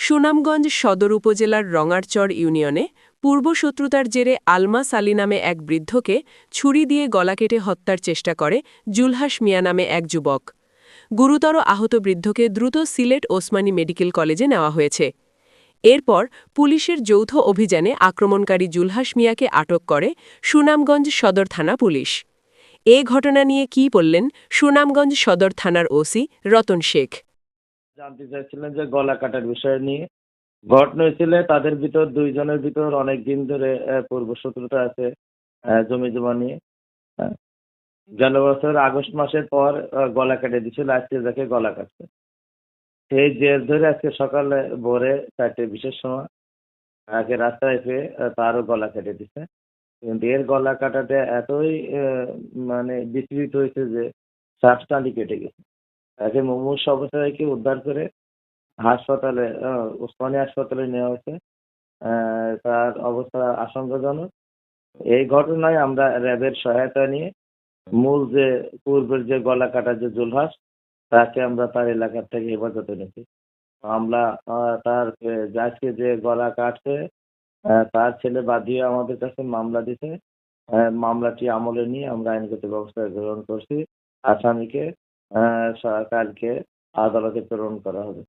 সুনামগঞ্জ সদর উপজেলার রঙারচর ইউনিয়নে পূর্বশত্রুতার জেরে আলমাস আলী নামে এক বৃদ্ধকে ছুরি দিয়ে গলা কেটে হত্যার চেষ্টা করে জুলহাস মিয়া নামে এক যুবক। গুরুতর আহত বৃদ্ধকে দ্রুত সিলেট ওসমানী মেডিকেল কলেজে নেওয়া হয়েছে। এরপর পুলিশের যৌথ অভিযানে আক্রমণকারী জুলহাস মিয়াকে আটক করে সুনামগঞ্জ সদর থানা পুলিশ। এ ঘটনা নিয়ে কী বললেন সুনামগঞ্জ সদর থানার ওসি রতন শেখ। জানতে চাইছিলেন যে গলা কাটার বিষয় নিয়ে। ঘটনা হয়েছিল তাদের ভিতর দুইজনের ভিতর অনেক দিন ধরে পূর্ব শত্রুতা আছে জমি জমা নিয়ে। হ্যাঁ, গেল বছর আগস্ট মাসের পর গলা কেটে দিছিল, আজকে যাকে গলা কাটছে সেই জের ধরে আজকে সকালে ভোরে 4:20-এর সময় আগে রাস্তায় পেয়ে তারও গলা কেটে দিছে। কিন্তু এর গলা কাটাতে এতই মানে বিস্তৃত হয়েছে যে শ্বাসনালী কেটে গেছে। তাকে মুমূর্ষ অবস্থায় উদ্ধার করে হাসপাতালে ওসমানী হাসপাতালে নেওয়া হয়েছে। তার অবস্থা আশঙ্কাজনক। এই ঘটনায় আমরা র্যাবের সহায়তা নিয়ে মূল যে পূর্বের যে গলা কাটা যে জুলহাস তাকে আমরা তার এলাকার থেকে হেফাজতে নিয়েছি। আমরা তার আজকে যে গলা কাটছে তার ছেলে বাদী আমাদের কাছে মামলা দিছে। মামলাটি আমলে নিয়ে আমরা আইনগত ব্যবস্থা গ্রহণ করছি। আসামিকে কালকে আদালতে প্রেরণ করা হবে।